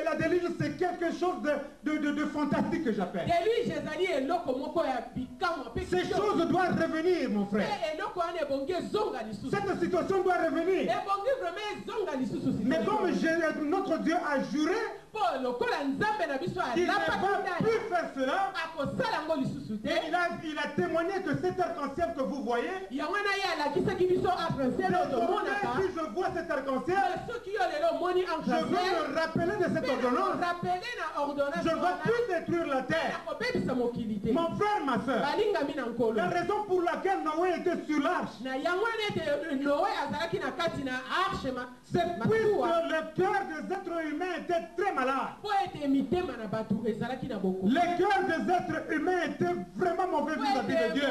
la délivrance, c'est quelque chose de fantastique que j'appelle. Ces choses doivent revenir, mon frère. Cette situation doit revenir. Mais comme notre Dieu a juré, il ne va plus faire cela. Et il a témoigné que cet arc-en-ciel que vous voyez, si je vois cet arc-en-ciel, je veux me rappeler de cette ordonnance. Je ne vais plus détruire la terre. Mon frère, ma soeur, la raison pour laquelle Noé était sur l'arche, c'est puisque le cœur des êtres humains était très malade. Le cœur des êtres humains était vraiment mauvais vis-à-vis de Dieu.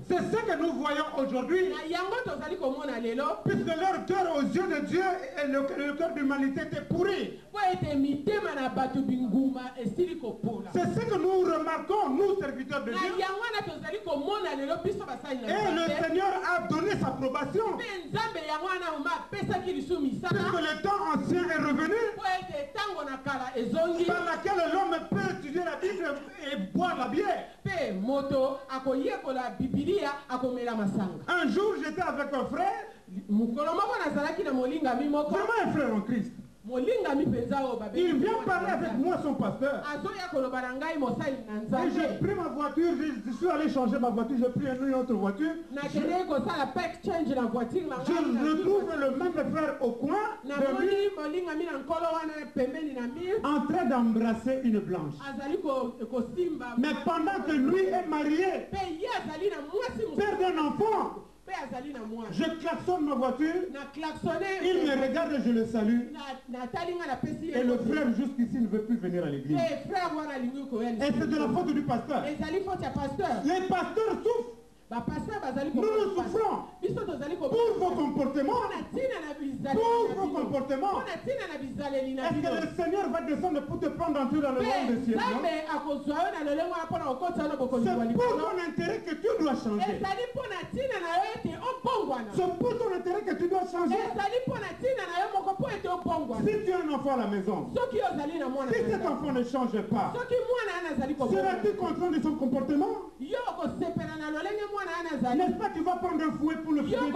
C'est ce que nous voyons aujourd'hui. Puisque leur cœur aux yeux de Dieu et le cœur de l'humanité était pourri. C'est ce que nous remarquons, nous serviteurs de Dieu. Et le Seigneur a donné sa approbation. Puisque le temps ancien est revenu, par laquelle l'homme peut étudier la Bible et boire la bière. Un jour, j'étais avec un frère, vraiment un frère en Christ. Il vient parler avec moi, son pasteur. Et j'ai pris ma voiture, je suis allé changer ma voiture, j'ai pris une autre voiture. Je retrouve le même frère au coin, en train d'embrasser une blanche. Mais pendant que lui est marié, père d'un enfant, je klaxonne ma voiture, il me regarde et je le salue. Et le frère jusqu'ici ne veut plus venir à l'église. Et c'est de la faute du pasteur. Les pasteurs souffrent. Nous nous souffrons pour vos comportements. Pour vos comportements. Est-ce que le Seigneur va descendre pour te prendre dans le royaume des cieux? C'est pour ton intérêt que tu dois changer. C'est pour ton intérêt que tu dois changer. Si tu as un enfant à la maison, si cet enfant ne change pas, seras-tu content de son comportement? N'est-ce pas que tu vas prendre un fouet pour le fouetter?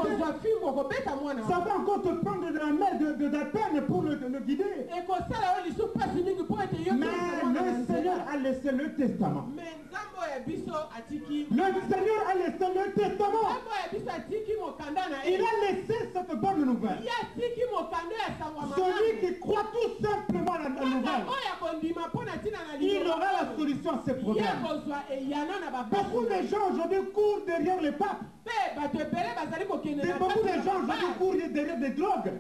Ça va encore te prendre de la main de la peine pour le guider. Mais le Seigneur a laissé le testament. Le Seigneur a laissé le testament. Il a laissé cette bonne nouvelle. Celui qui croit tout simplement à la nouvelle, il aura la solution à ses problèmes. Beaucoup de gens aujourd'hui courent derrière les papes. Beaucoup de gens aujourd'hui courent derrière des drogues.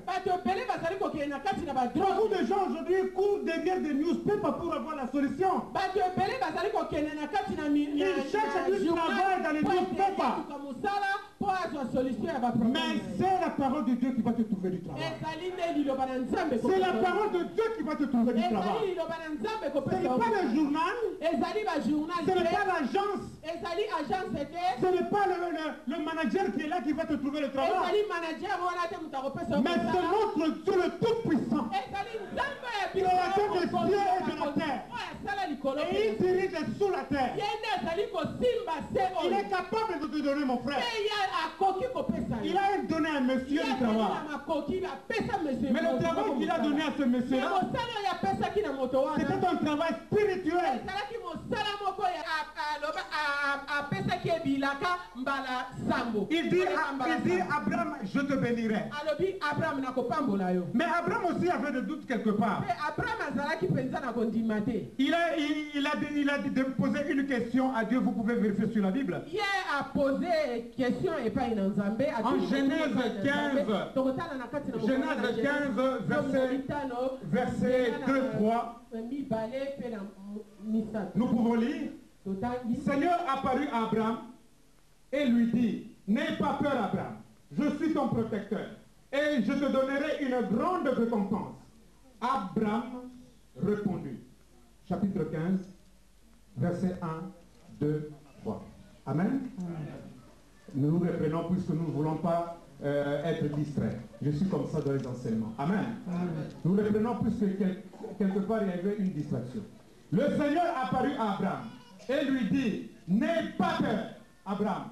Beaucoup de gens aujourd'hui courent derrière des newspapers pour avoir la solution. Ils cherchent du travail dans les newspapers. Mais c'est la parole de Dieu qui va te trouver du travail. C'est la parole de Dieu qui va te trouver du travail. Ce n'est pas le journal. Ce n'est pas l'agence. Ce n'est pas le manager qui est là qui va te trouver le travail. Mais c'est notre Dieu le Tout-Puissant. Créateur des cieux et de la terre. Et il dirige sous la terre. Il est capable de te donner, mon frère. Il a donné à un monsieur du travail. Mais le travail qu'il a donné à ce monsieur-là, c'était un travail spirituel. Il dit Abraham, je te bénirai. Mais Abraham aussi avait des doutes quelque part. Il a posé une question à Dieu, vous pouvez vérifier sur la Bible. En Genèse 15, verset 2-3, nous pouvons lire. Seigneur apparut à Abraham et lui dit, n'aie pas peur Abraham, je suis ton protecteur et je te donnerai une grande récompense. Abraham répondit. Chapitre 15, verset 1, 2, 3. Amen. Nous nous reprenons puisque nous ne voulons pas être distrait. Je suis comme ça dans les enseignements. Amen. Amen. Nous reprenons puisque quelque part il y avait une distraction. Le Seigneur apparut à Abraham et lui dit, n'aie pas peur, Abraham.